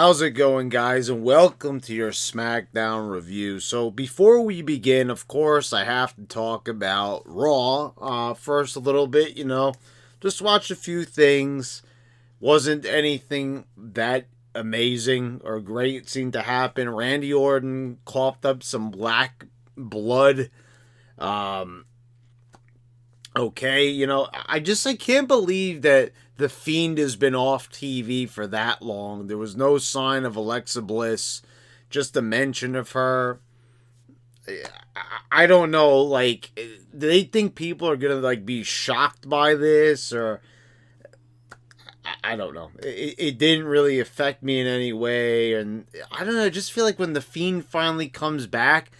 How's it going, guys? And welcome to your Smackdown review. So, before we begin, of course, I have to talk about Raw. First, a little bit, just watched a few things. Wasn't anything that amazing or great seemed to happen. Randy Orton coughed up some black blood. Um, okay, I can't believe that the Fiend has been off TV for that long. There was no sign of Alexa Bliss, just a mention of her. I don't know, do they think people are gonna be shocked by this, or I don't know. It didn't really affect me in any way, and I don't know. I just feel like when the Fiend finally comes back,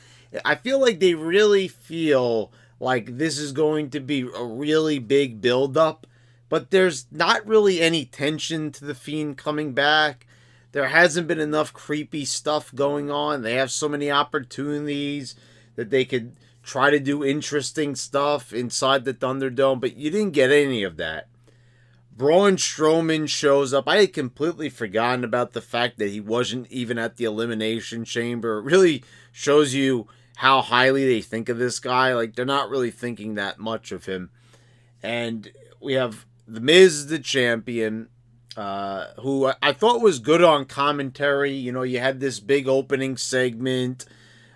I feel like they really feel like this is going to be a really big build-up, but there's not really any tension to the Fiend coming back. There hasn't been enough creepy stuff going on. They have so many opportunities that they could try to do interesting stuff inside the Thunderdome, but you didn't get any of that. Braun Strowman shows up. I had completely forgotten about the fact that he wasn't even at the Elimination Chamber. It really shows you how highly they think of this guy. They're not really thinking that much of him. And we have The Miz, the champion, who I thought was good on commentary. You had this big opening segment.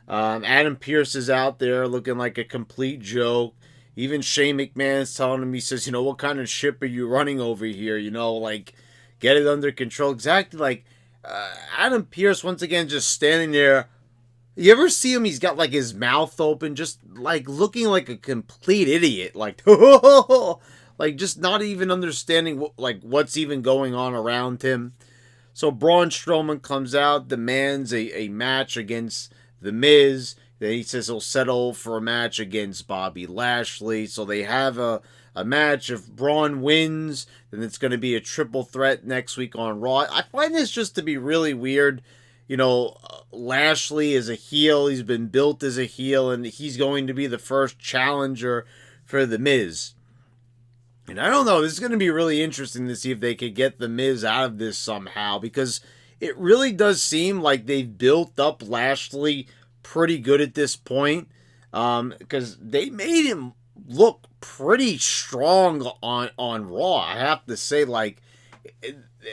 Adam Pearce is out there looking like a complete joke. Even Shane McMahon's telling him, he says, what kind of ship are you running over here? Get it under control. Exactly Adam Pearce, once again, just standing there. You ever see him? He's got his mouth open, just looking like a complete idiot. Just not even understanding what's even going on around him. So Braun Strowman comes out, demands a match against The Miz. Then he says he'll settle for a match against Bobby Lashley. So they have a match. If Braun wins, then it's going to be a triple threat next week on Raw. I find this just to be really weird. Lashley is a heel. He's been built as a heel, and he's going to be the first challenger for The Miz. And I don't know, this is going to be really interesting to see if they could get The Miz out of this somehow, because it really does seem like they've built up Lashley pretty good at this point, because they made him look pretty strong on Raw. I have to say,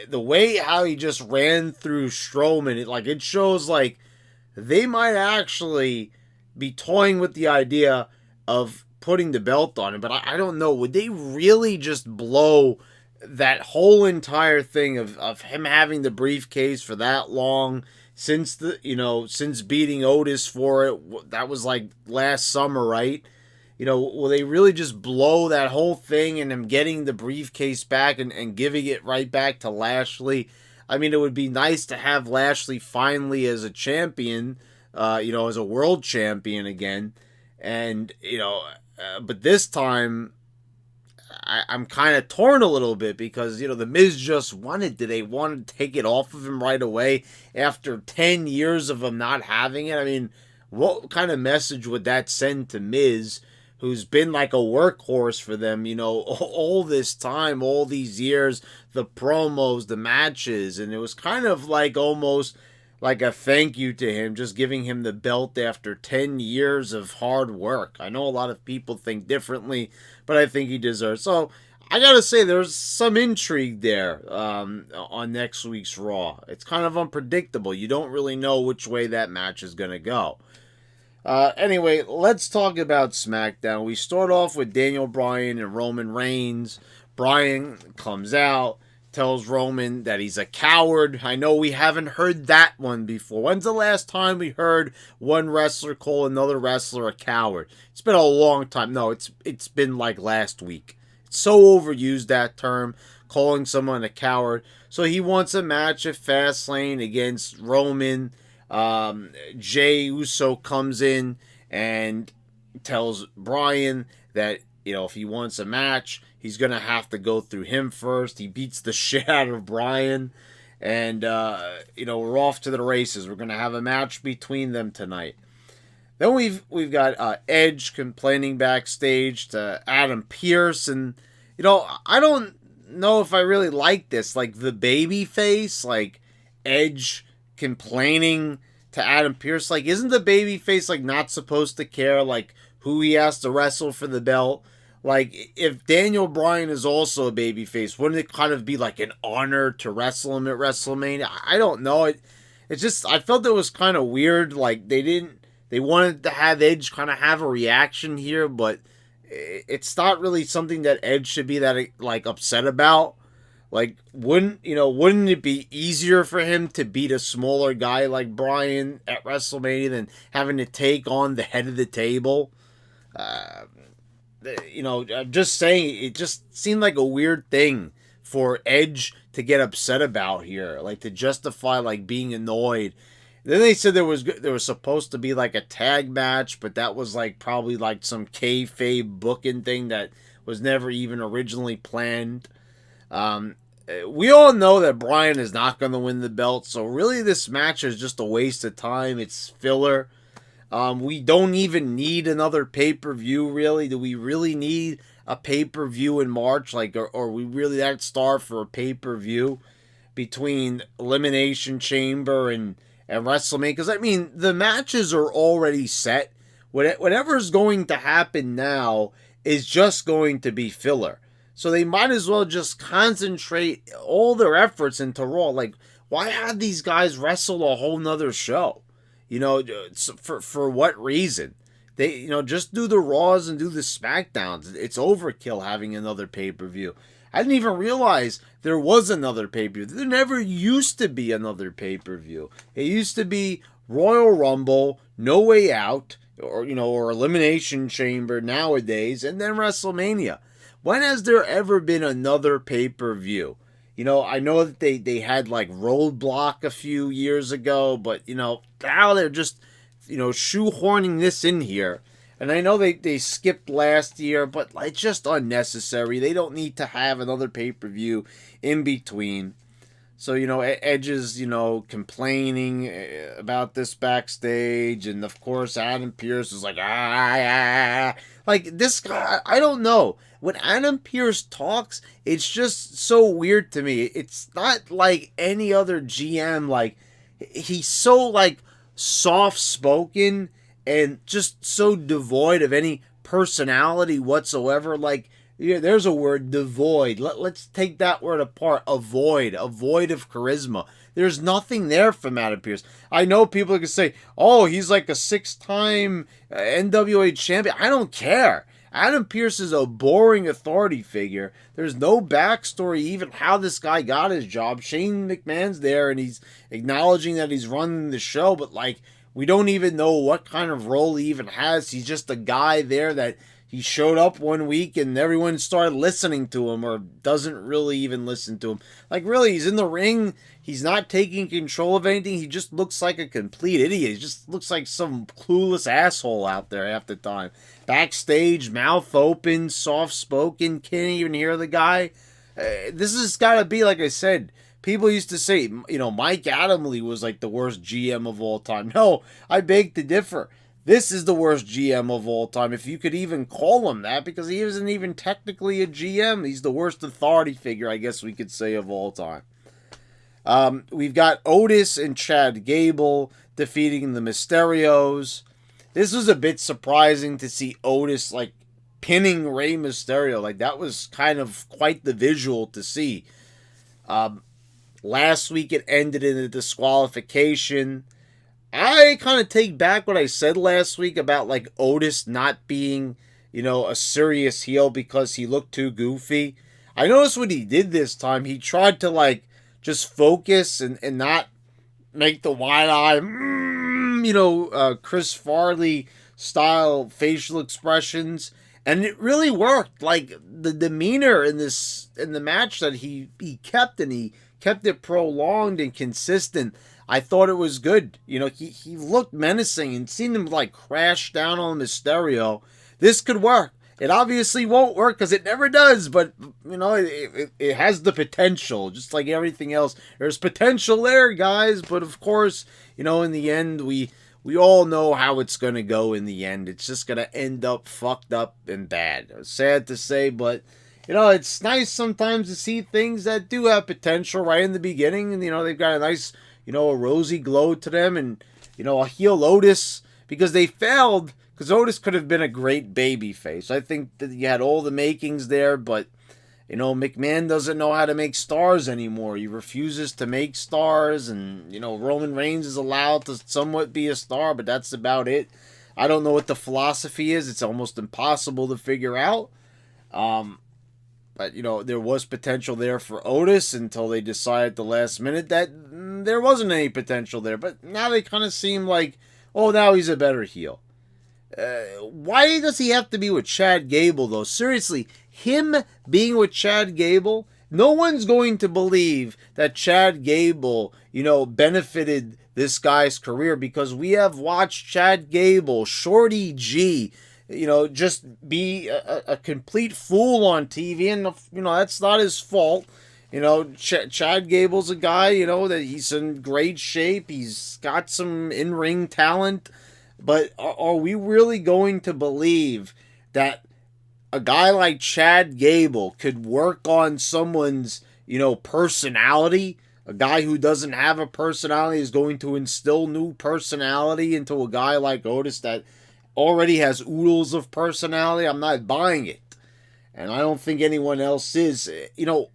the way how he just ran through Strowman, it shows they might actually be toying with the idea of putting the belt on him. But I don't know, would they really just blow that whole entire thing of him having the briefcase for that long, since beating Otis for it? That was last summer, right? Will they really just blow that whole thing and him getting the briefcase back and giving it right back to Lashley? I mean, it would be nice to have Lashley finally as a champion, as a world champion again. And, but this time, I'm kind of torn a little bit, because, The Miz just won it. Do they want to take it off of him right away after 10 years of him not having it? I mean, what kind of message would that send to Miz, who's been like a workhorse for them, all this time, all these years, the promos, the matches, and it was kind of almost like a thank you to him, just giving him the belt after 10 years of hard work. I know a lot of people think differently, but I think he deserves. So I gotta say, there's some intrigue there on next week's Raw. It's kind of unpredictable. You don't really know which way that match is gonna go. Anyway, let's talk about SmackDown. We start off with Daniel Bryan and Roman Reigns. Bryan comes out, tells Roman that he's a coward. I know we haven't heard that one before. When's the last time we heard one wrestler call another wrestler a coward? It's been a long time. No, it's been last week. It's so overused, that term, calling someone a coward. So he wants a match at Fastlane against Roman. Jay Uso comes in and tells Bryan that, if he wants a match, he's going to have to go through him first. He beats the shit out of Bryan. And, we're off to the races. We're going to have a match between them tonight. Then we've got Edge complaining backstage to Adam Pearce. And, I don't know if I really like this. The baby face, Edge complaining to Adam Pearce. Like, isn't the babyface, like, not supposed to care, like, who he has to wrestle for the belt? Like, if Daniel Bryan is also a babyface, wouldn't it kind of be like an honor to wrestle him at WrestleMania? I don't know. It's just, I felt it was kind of weird. Like, they wanted to have Edge kind of have a reaction here, but it's not really something that Edge should be that, like, upset about. Like, wouldn't it be easier for him to beat a smaller guy like Bryan at WrestleMania than having to take on the head of the table? I'm just saying, it just seemed like a weird thing for Edge to get upset about here, like to justify like being annoyed. Then they said there was supposed to be like a tag match, but that was like probably like some kayfabe booking thing that was never even originally planned. We all know that Bryan is not going to win the belt, so really this match is just a waste of time. It's filler. We don't even need another pay-per-view, really. Do we really need a pay-per-view in March? Like, are we really that starved for a pay-per-view between Elimination Chamber and WrestleMania? Because, I mean, the matches are already set. Whatever's going to happen now is just going to be filler. So they might as well just concentrate all their efforts into Raw. Like, why have these guys wrestle a whole nother show? For what reason? They, just do the Raws and do the Smackdowns. It's overkill having another pay-per-view. I didn't even realize there was another pay-per-view. There never used to be another pay-per-view. It used to be Royal Rumble, No Way Out, or Elimination Chamber nowadays, and then WrestleMania. When has there ever been another pay-per-view? I know that they had like Roadblock a few years ago, but now they're just shoehorning this in here. And I know they skipped last year, but it's just unnecessary. They don't need to have another pay-per-view in between. So Edge is complaining about this backstage, and of course Adam Pearce is like like this guy. I don't know. When Adam Pearce talks, it's just so weird to me. It's not like any other GM. Like, he's so like soft-spoken and just so devoid of any personality whatsoever. Like, there's a word, devoid. Let's take that word apart. A void of charisma. There's nothing there from Adam Pearce. I know people can say, oh, he's like a 6-time NWA champion. I don't care. Adam Pearce is a boring authority figure. There's no backstory even how this guy got his job. Shane McMahon's there and he's acknowledging that he's running the show, but like, we don't even know what kind of role he even has. He's just a guy there that he showed up one week and everyone started listening to him, or doesn't really even listen to him. Like, really, he's in the ring. He's not taking control of anything. He just looks like a complete idiot. He just looks like some clueless asshole out there half the time. Backstage, mouth open, soft-spoken, can't even hear the guy. This has got to be, like I said, people used to say, Mike Adamle was like the worst GM of all time. No, I beg to differ. This is the worst GM of all time, if you could even call him that, because he isn't even technically a GM. He's the worst authority figure, I guess we could say, of all time. We've got Otis and Chad Gable defeating the Mysterios. This was a bit surprising to see Otis, like, pinning Rey Mysterio. Like, that was kind of quite the visual to see. Last week it ended in a disqualification. I kind of take back what I said last week about, like, Otis not being, a serious heel because he looked too goofy. I noticed what he did this time. He tried to, like, just focus and not make the wide eye, Chris Farley style facial expressions. And it really worked. Like, the demeanor in the match that he kept, and he kept it prolonged and consistent. I thought it was good. He looked menacing, and seeing him like crash down on Mysterio, this could work. It obviously won't work because it never does, but it has the potential, just like everything else. There's potential there, guys, but of course, in the end, we all know how it's going to go in the end. It's just going to end up fucked up and bad. Sad to say, but it's nice sometimes to see things that do have potential right in the beginning, and they've got a nice a rosy glow to them, and, a heel Otis, because they failed, because Otis could have been a great babyface. I think that you had all the makings there, but, McMahon doesn't know how to make stars anymore. He refuses to make stars, and, Roman Reigns is allowed to somewhat be a star, but that's about it. I don't know what the philosophy is. It's almost impossible to figure out. But, there was potential there for Otis until they decided at the last minute that there wasn't any potential there. But now they kind of seem like, oh, now he's a better heel. Why does he have to be with Chad Gable, though? Seriously, him being with Chad Gable, no one's going to believe that Chad Gable, benefited this guy's career, because we have watched Chad Gable, Shorty G, just be a complete fool on TV, and, that's not his fault. Chad Gable's a guy, that he's in great shape. He's got some in-ring talent. But are we really going to believe that a guy like Chad Gable could work on someone's, personality? A guy who doesn't have a personality is going to instill new personality into a guy like Otis that already has oodles of personality? I'm not buying it. And I don't think anyone else is.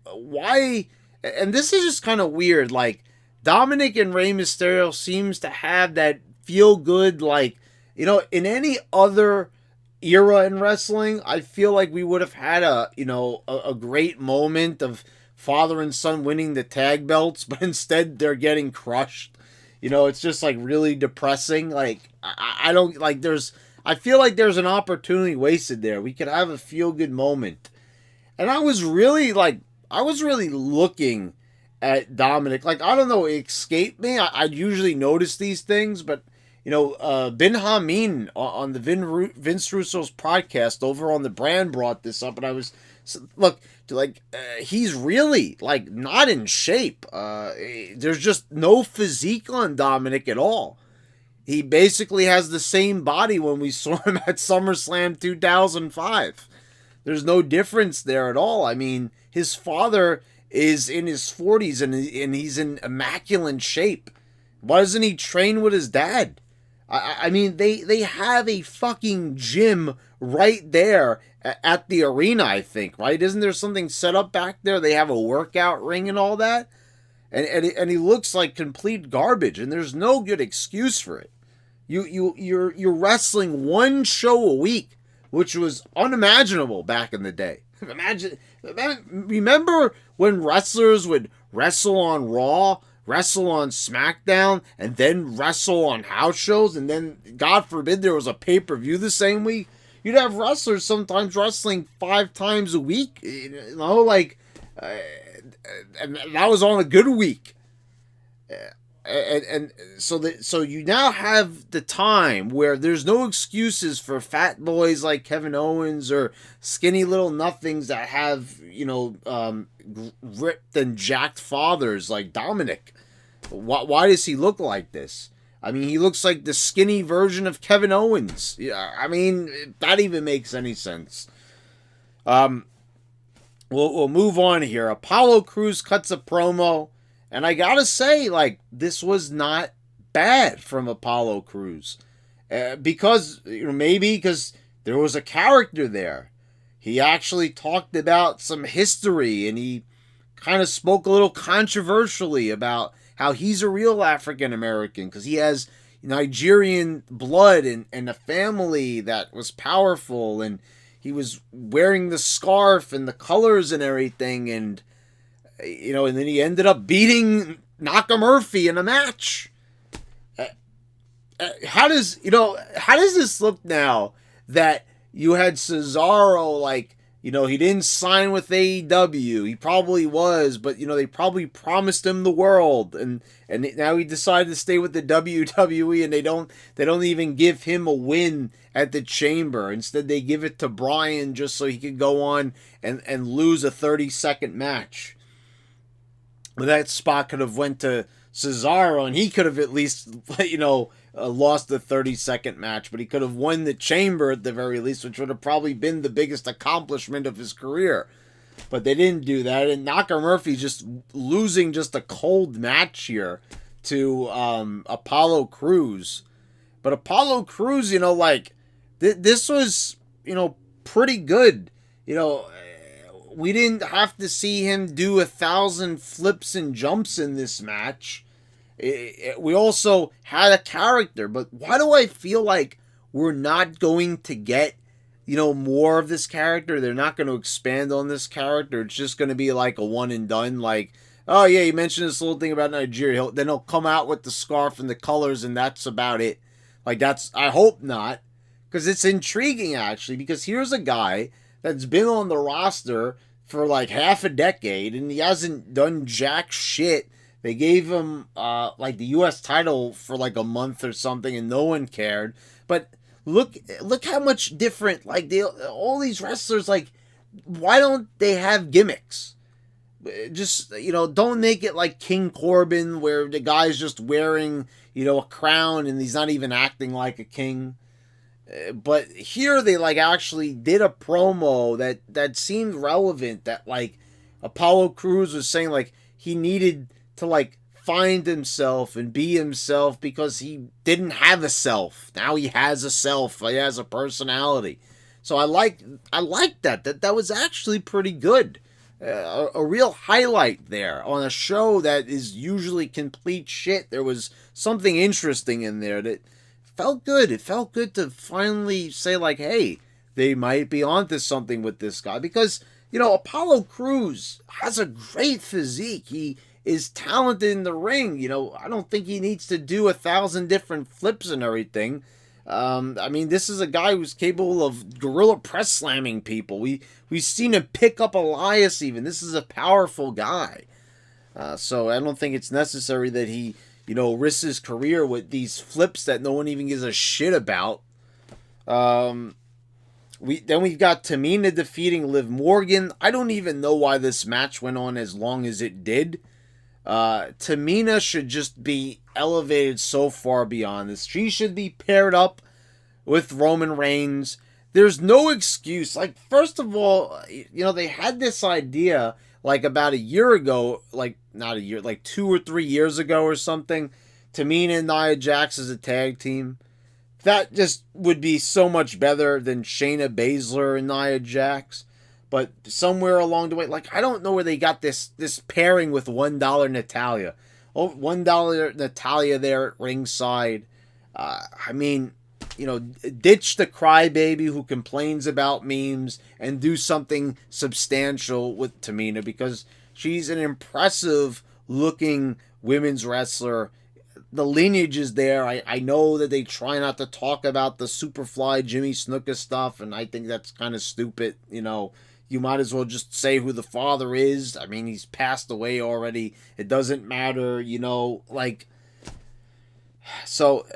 Why? And this is just kind of weird. Like, Dominic and Rey Mysterio seems to have that feel good, like, in any other era in wrestling, I feel like we would have had a great moment of father and son winning the tag belts, but instead they're getting crushed. It's just like really depressing. Like, I don't like, I feel like there's an opportunity wasted there. We could have a feel good moment. And I was really looking at Dominic. Like, I don't know, it escaped me. I'd usually notice these things, but, Ben Hameen on the Vince Russo's podcast over on the brand brought this up, and I was, look, he's really, like, not in shape. There's just no physique on Dominic at all. He basically has the same body when we saw him at SummerSlam 2005. There's no difference there at all. I mean, his father is in his 40s and he's in immaculate shape. Why doesn't he train with his dad? I mean, they have a fucking gym right there at the arena, I think, right? Isn't there something set up back there? They have a workout ring and all that? And he looks like complete garbage, and there's no good excuse for it. You're wrestling one show a week, which was unimaginable back in the day. Remember when wrestlers would wrestle on Raw, wrestle on SmackDown, and then wrestle on house shows, and then, God forbid, there was a pay-per-view the same week? You'd have wrestlers sometimes wrestling 5 times a week, and that was on a good week. And so you now have the time where there's no excuses for fat boys like Kevin Owens or skinny little nothings that have, ripped and jacked fathers like Dominic. Why does he look like this? I mean, he looks like the skinny version of Kevin Owens. Yeah, I mean, if that even makes any sense. We'll move on here. Apollo Crews cuts a promo. And I gotta say, like, this was not bad from Apollo Crews. Because, maybe because there was a character there. He actually talked about some history, and he kind of spoke a little controversially about how he's a real African American, because he has Nigerian blood and a family that was powerful, and he was wearing the scarf and the colors and everything, and and then he ended up beating Nakamurphy in a match. How does this look now that you had Cesaro, like, he didn't sign with AEW. He probably was, but, they probably promised him the world, and now he decided to stay with the WWE, and they don't even give him a win at the Chamber. Instead, they give it to Bryan just so he could go on and lose a 30-second match. But that spot could have went to Cesaro, and he could have at least, lost the 30-second match, but he could have won the Chamber at the very least, which would have probably been the biggest accomplishment of his career. But they didn't do that, and Nakamurphy just losing just a cold match here to Apollo Crews. But Apollo Crews, this was, pretty good. We didn't have to see him do 1,000 flips and jumps in this match. We also had a character, but why do I feel like we're not going to get, more of this character? They're not going to expand on this character. It's just going to be like a one and done. Like, oh yeah, you mentioned this little thing about Nigeria. Then he'll come out with the scarf and the colors, and that's about it. Like, I hope not, because it's intriguing actually. Because here's a guy that's been on the roster for like half a decade, and he hasn't done jack shit. They gave him like the U.S. title for like a month or something, and no one cared. But look how much different. Like all these wrestlers, like, why don't they have gimmicks? Just, don't make it like King Corbin, where the guy's just wearing, a crown and he's not even acting like a king. But here they like actually did a promo that seemed relevant, that like Apollo Crews was saying like he needed to like find himself and be himself because he didn't have a self. Now he has a self. He has a personality. So I like that was actually pretty good. A real highlight there on a show that is usually complete shit. There was something interesting in there that felt good. It felt good to finally say like, hey, they might be onto something with this guy, because Apollo Crews has a great physique. He is talented in the ring. I don't think he needs to do 1,000 different flips and everything. This is a guy who's capable of gorilla press slamming people. We've seen him pick up Elias even. This is a powerful guy. So I don't think it's necessary that he, risks his career with these flips that no one even gives a shit about. We've got Tamina defeating Liv Morgan. I don't even know why this match went on as long as it did. Tamina should just be elevated so far beyond this. She should be paired up with Roman Reigns. There's no excuse. Like, first of all, they had this idea like about a year ago, like not a year, like 2 or 3 years ago or something. Tamina and Nia Jax as a tag team. That just would be so much better than Shayna Baszler and Nia Jax. But somewhere along the way, like, I don't know where they got this pairing with $1 Natalya. Oh, $1 Natalya there at ringside. Ditch the crybaby who complains about memes and do something substantial with Tamina, because she's an impressive looking women's wrestler. The lineage is there. I know that they try not to talk about the Superfly Jimmy Snuka stuff, and I think that's kind of stupid. You might as well just say who the father is. I mean, he's passed away already. It doesn't matter, So,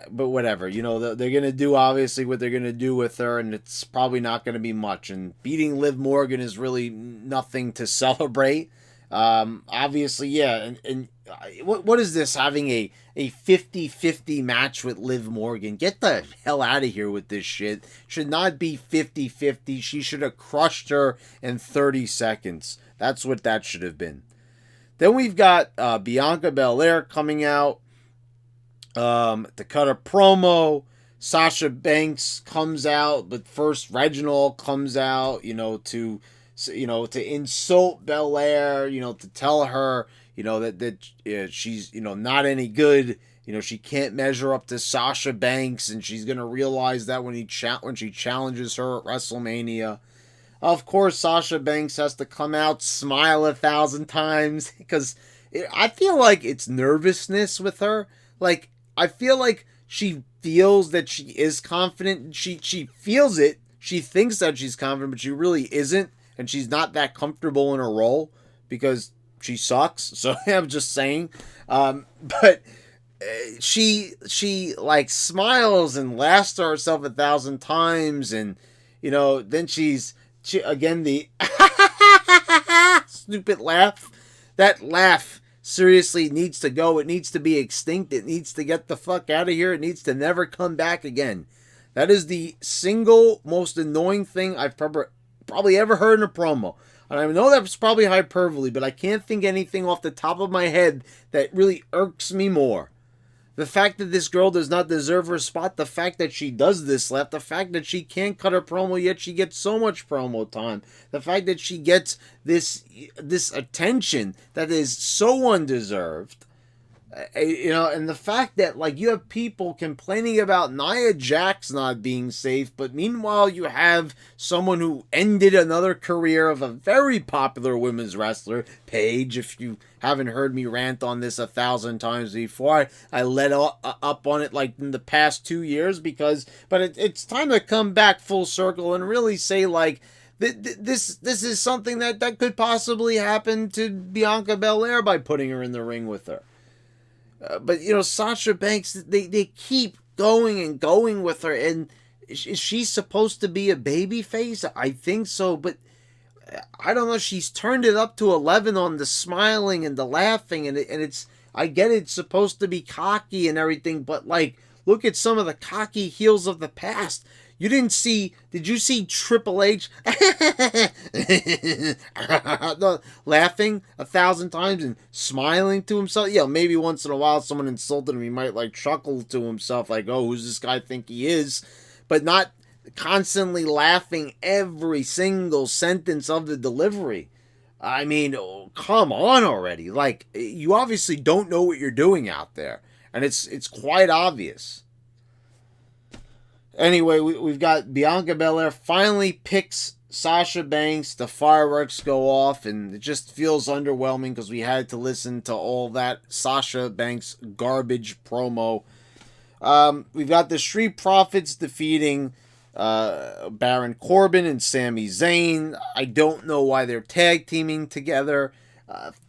but whatever. They're going to do, obviously, what they're going to do with her, and it's probably not going to be much. And beating Liv Morgan is really nothing to celebrate. Obviously, yeah. And what is this, having a 50-50 match with Liv Morgan? Get the hell out of here with this shit. Should not be 50-50. She should have crushed her in 30 seconds. That's what that should have been. Then we've got Bianca Belair coming out to cut a promo. Sasha Banks comes out, but first Reginald comes out, to insult Belair, to tell her, that she's, not any good. She can't measure up to Sasha Banks, and she's gonna realize that when she challenges her at WrestleMania. Of course, Sasha Banks has to come out, smile 1,000 times, because I feel like it's nervousness with her. Like, I feel like she feels that she is confident. She feels it. She thinks that she's confident, but she really isn't. And she's not that comfortable in her role because she sucks. So I'm just saying. But she like smiles and laughs to herself 1,000 times. And, then she again, the stupid laugh. That laugh seriously needs to go. It needs to be extinct. It needs to get the fuck out of here. It needs to never come back again. That is the single most annoying thing I've probably ever heard in a promo. And I know that's probably hyperbole, but I can't think anything off the top of my head that really irks me more. The fact that this girl does not deserve her spot, the fact that she does this left, the fact that she can't cut her promo yet she gets so much promo time, the fact that she gets this attention that is so undeserved. And the fact that, like, you have people complaining about Nia Jax not being safe, but meanwhile you have someone who ended another career of a very popular women's wrestler, Paige. If you haven't heard me rant on this 1,000 times before, I let up on it like in the past 2 years but it's time to come back full circle and really say, like, this is something that could possibly happen to Bianca Belair by putting her in the ring with her. But, Sasha Banks, they keep going and going with her. And is she supposed to be a babyface? I think so. But I don't know. She's turned it up to 11 on the smiling and the laughing. And it's, I get it's supposed to be cocky and everything. But, like, look at some of the cocky heels of the past. Did you see Triple H laughing 1,000 times and smiling to himself? Yeah, maybe once in a while someone insulted him, he might like chuckle to himself like, oh, who's this guy think he is? But not constantly laughing every single sentence of the delivery. I mean, come on already. Like, you obviously don't know what you're doing out there. And it's quite obvious. Anyway, we've got Bianca Belair finally picks Sasha Banks. The fireworks go off, and it just feels underwhelming because we had to listen to all that Sasha Banks garbage promo. We've got the Street Profits defeating Baron Corbin and Sami Zayn. I don't know why they're tag teaming together.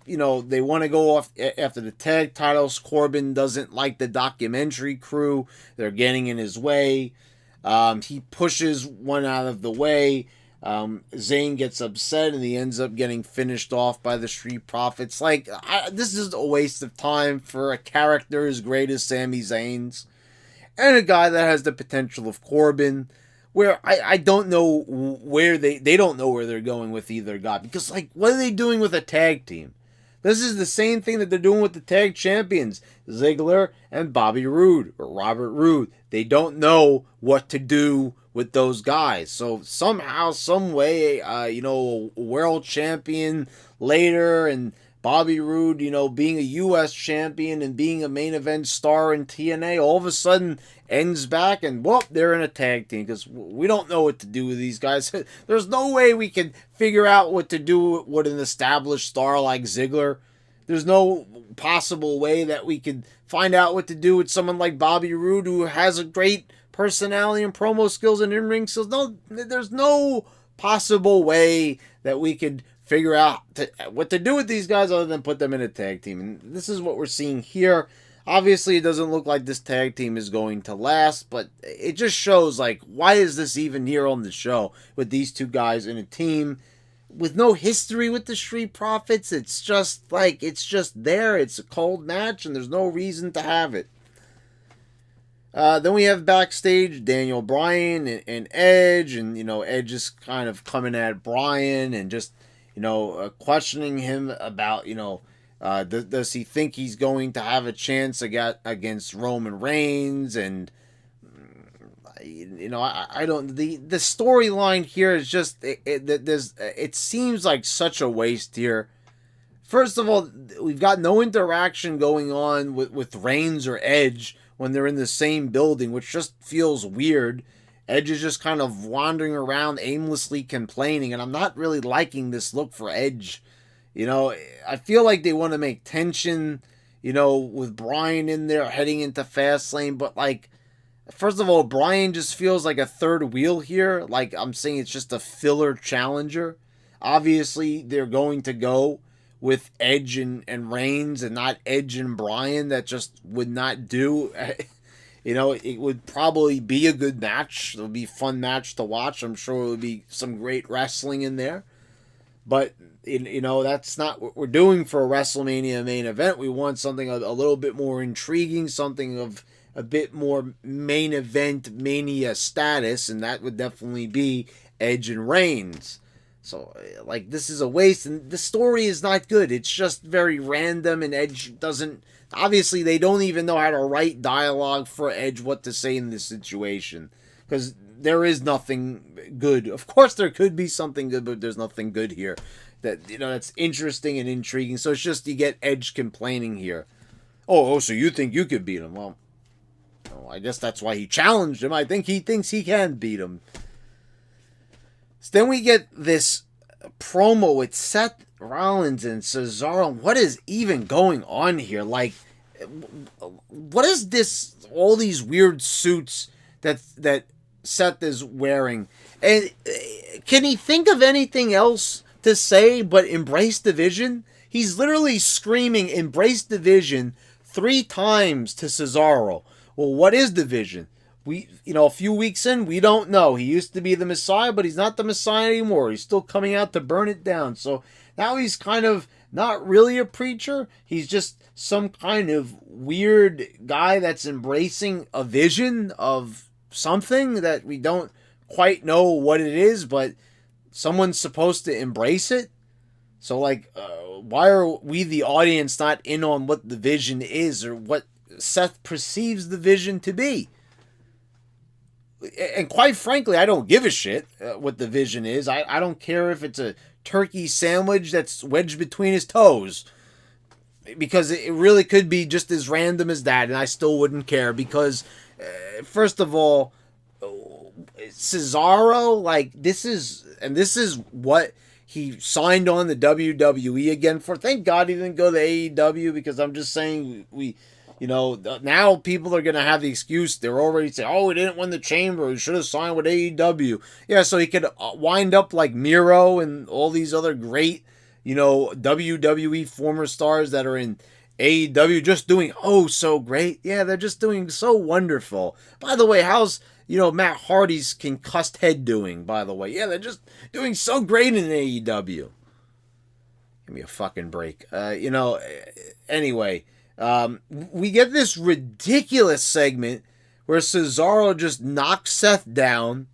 They want to go off after the tag titles. Corbin doesn't like the documentary crew. They're getting in his way. He pushes one out of the way. Zayn gets upset and he ends up getting finished off by the Street Profits. Like, this is a waste of time for a character as great as Sami Zayn's and a guy that has the potential of Corbin, where I don't know where they don't know where they're going with either guy, because, like, what are they doing with a tag team? This is the same thing that they're doing with the tag champions, Ziggler and Bobby Roode, or Robert Roode. They don't know what to do with those guys. So somehow, some way, a world champion later, and Bobby Roode, being a U.S. champion and being a main event star in TNA, all of a sudden ends back and, they're in a tag team because we don't know what to do with these guys. There's no way we can figure out what to do with an established star like Ziggler. There's no possible way that we could find out what to do with someone like Bobby Roode, who has a great personality and promo skills and in-ring skills. No, there's no possible way that we could figure out what to do with these guys other than put them in a tag team. And this is what we're seeing here. Obviously, it doesn't look like this tag team is going to last, but it just shows, like, why is this even here on the show with these two guys in a team with no history with the Street Profits? It's just there. It's a cold match, and there's no reason to have it. Then we have backstage Daniel Bryan and Edge, and, Edge is kind of coming at Bryan and just, questioning him about, does he think he's going to have a chance against Roman Reigns? And, I don't, the storyline here is just, it seems like such a waste here. First of all, we've got no interaction going on with Reigns or Edge when they're in the same building, which just feels weird. Edge is just kind of wandering around aimlessly complaining, and I'm not really liking this look for Edge. I feel like they want to make tension, with Bryan in there heading into Fastlane, but, like, first of all, Bryan just feels like a third wheel here. Like, I'm saying it's just a filler challenger. Obviously, they're going to go with Edge and Reigns and not Edge and Bryan. That just would not do. It would probably be a good match. It would be a fun match to watch. I'm sure it would be some great wrestling in there. But, that's not what we're doing for a WrestleMania main event. We want something a little bit more intriguing, something of a bit more main event mania status, and that would definitely be Edge and Reigns. So, like, this is a waste, and the story is not good. It's just very random, and Edge doesn't... Obviously, they don't even know how to write dialogue for Edge what to say in this situation. Because there is nothing good. Of course, there could be something good, but there's nothing good here. That's interesting and intriguing. So it's just you get Edge complaining here. Oh, so you think you could beat him? Well, I guess that's why he challenged him. I think he thinks he can beat him. So then we get this promo with Seth Rollins and Cesaro. What is even going on here? Like, what is this? All these weird suits that Seth is wearing, and can he think of anything else to say but embrace the vision? He's literally screaming "embrace the vision" 3 times to Cesaro. Well, what is the vision? A few weeks in, we don't know. He used to be the Messiah, but he's not the Messiah anymore. He's still coming out to burn it down. So now he's kind of not really a preacher. He's just some kind of weird guy that's embracing a vision of something that we don't quite know what it is, but someone's supposed to embrace it. So, like, why are we, the audience, not in on what the vision is or what Seth perceives the vision to be? And quite frankly, I don't give a shit what the vision is. I don't care if it's a turkey sandwich that's wedged between his toes. Because it really could be just as random as that, and I still wouldn't care. Because, first of all, Cesaro, like, this is what he signed on the WWE again for. Thank God he didn't go to AEW, because I'm just saying now people are going to have the excuse. They're already saying, oh, he didn't win the chamber. He should have signed with AEW. Yeah, so he could wind up like Miro and all these other great, WWE former stars that are in AEW just doing so great. Yeah, they're just doing so wonderful. By the way, how's, Matt Hardy's concussed head doing, by the way? Yeah, they're just doing so great in AEW. Give me a fucking break. Anyway... we get this ridiculous segment where Cesaro just knocks Seth down,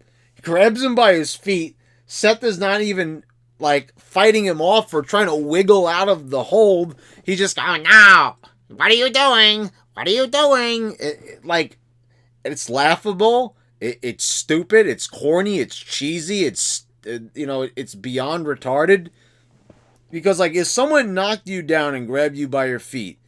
grabs him by his feet. Seth is not even, like, fighting him off or trying to wiggle out of the hold. He's just going, no, what are you doing? What are you doing? It's laughable. It's stupid. It's corny. It's cheesy. It's beyond retarded. Because, like, if someone knocked you down and grabbed you by your feet,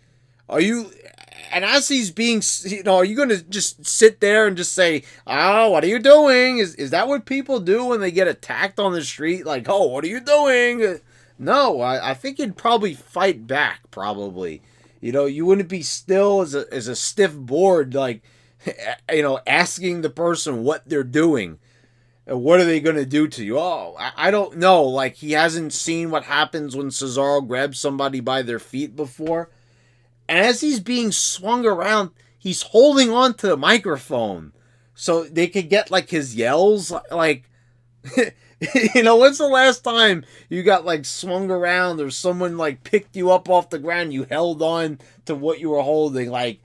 and as he's being, are you going to just sit there and just say, oh, what are you doing? Is that what people do when they get attacked on the street? Like, oh, what are you doing? No, I think you'd probably fight back, probably. You wouldn't be still as a stiff board, like, asking the person what they're doing. What are they going to do to you? Oh, I don't know. Like, he hasn't seen what happens when Cesaro grabs somebody by their feet before. And as he's being swung around, he's holding on to the microphone so they could get, like, his yells. Like, when's the last time you got, like, swung around or someone, like, picked you up off the ground, you held on to what you were holding? Like,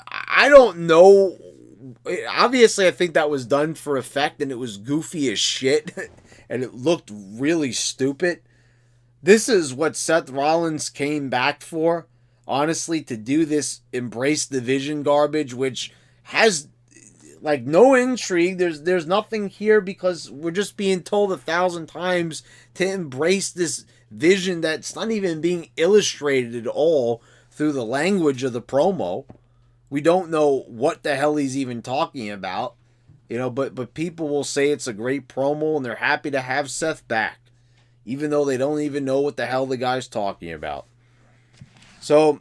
I don't know. Obviously, I think that was done for effect, and it was goofy as shit, and it looked really stupid. This is what Seth Rollins came back for. Honestly, to do this embrace the vision garbage, which has, like, no intrigue. There's nothing here because we're just being told 1,000 times to embrace this vision that's not even being illustrated at all through the language of the promo. We don't know what the hell he's even talking about, but people will say it's a great promo and they're happy to have Seth back, even though they don't even know what the hell the guy's talking about. So,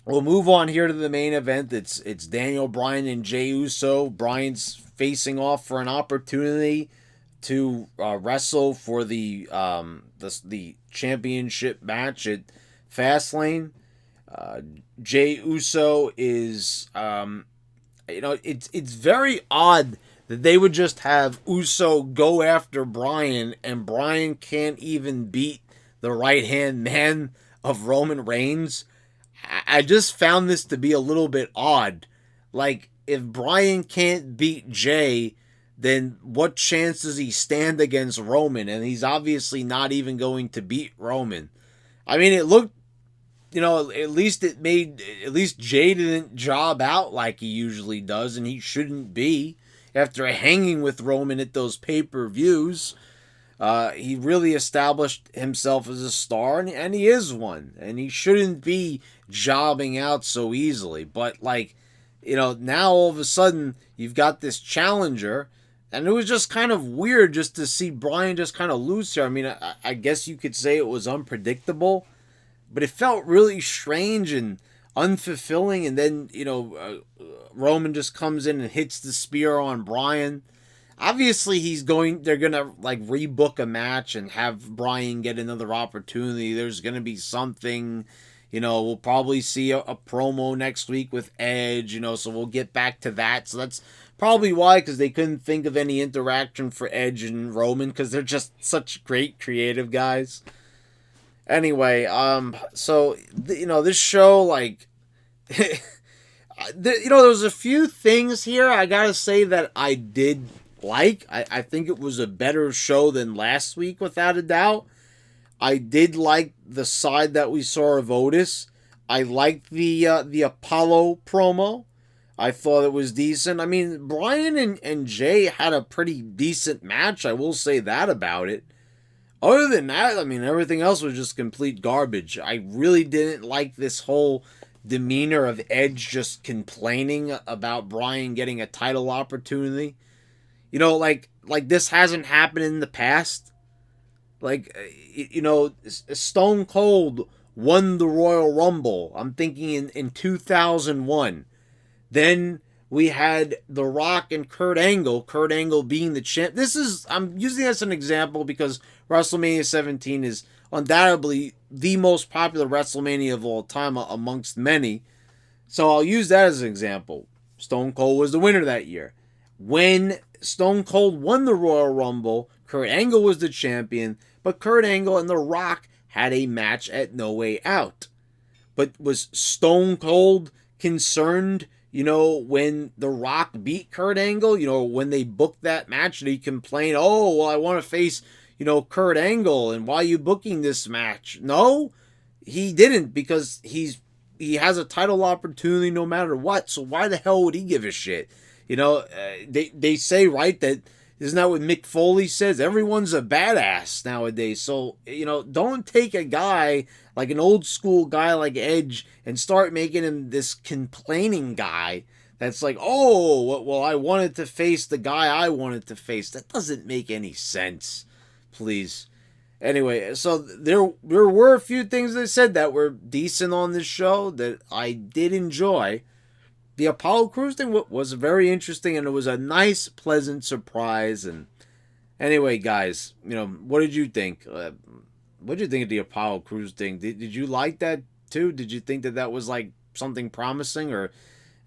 we'll move on here to the main event. It's Daniel Bryan and Jay Uso. Bryan's facing off for an opportunity to wrestle for the championship match at Fastlane. Jay Uso is, it's very odd that they would just have Uso go after Bryan, and Bryan can't even beat the right-hand man of Roman Reigns. I just found this to be a little bit odd. Like, if Bryan can't beat Jay, then what chance does he stand against Roman? And he's obviously not even going to beat Roman. I mean, it looked, at least Jay didn't job out like he usually does, and he shouldn't be after hanging with Roman at those pay-per-views. He really established himself as a star, and he is one, and he shouldn't be jobbing out so easily. But now all of a sudden you've got this challenger, and it was just kind of weird just to see Bryan just kind of lose here. I mean, I guess you could say it was unpredictable, but it felt really strange and unfulfilling. And then, Roman just comes in and hits the spear on Bryan. Obviously, they're going to rebook a match and have Bryan get another opportunity. There's going to be something, we'll probably see a promo next week with Edge, so we'll get back to that. So that's probably why, because they couldn't think of any interaction for Edge and Roman, because they're just such great creative guys. Anyway, this show, there's a few things here I gotta say that I did like. I think it was a better show than last week, without a doubt. I did like the side that we saw of Otis. I liked the Apollo promo. I thought it was decent. I mean, Bryan and Jay had a pretty decent match. I will say that about it. Other than that, I mean, everything else was just complete garbage. I really didn't like this whole demeanor of Edge just complaining about Bryan getting a title opportunity. This hasn't happened in the past. Stone Cold won the Royal Rumble. I'm thinking in 2001. Then we had The Rock and Kurt Angle being the champ. I'm using this as an example because WrestleMania 17 is undoubtedly the most popular WrestleMania of all time amongst many. So I'll use that as an example. Stone Cold was the winner that year. When Stone Cold won the Royal Rumble, Kurt Angle was the champion, but Kurt Angle and The Rock had a match at No Way Out. But was Stone Cold concerned, when The Rock beat Kurt Angle? When they booked that match, did he complain, oh, well, I want to face, Kurt Angle, and why are you booking this match? No, he didn't, because he has a title opportunity no matter what, so why the hell would he give a shit? They say, right, that isn't that what Mick Foley says? Everyone's a badass nowadays. So, don't take a guy like an old school guy like Edge and start making him this complaining guy that's like, oh, well, I wanted to face the guy I wanted to face. That doesn't make any sense. Please. Anyway, so there were a few things they said that were decent on this show that I did enjoy. The Apollo Crews thing was very interesting, and it was a nice, pleasant surprise. And anyway, guys, what did you think? What did you think of the Apollo Crews thing? Did you like that too? Did you think that was something promising, or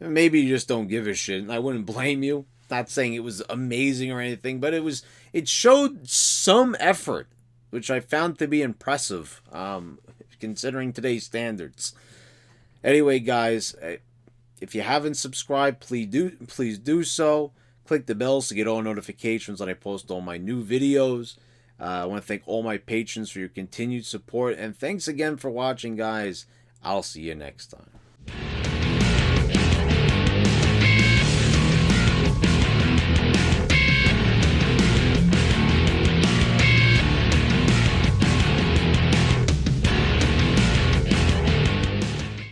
maybe you just don't give a shit? I wouldn't blame you. Not saying it was amazing or anything, but it showed some effort, which I found to be impressive, considering today's standards. Anyway, guys, if you haven't subscribed, please do so. Click the bells to get all notifications when I post all my new videos. I want to thank all my patrons for your continued support, and thanks again for watching, guys. I'll see you next time.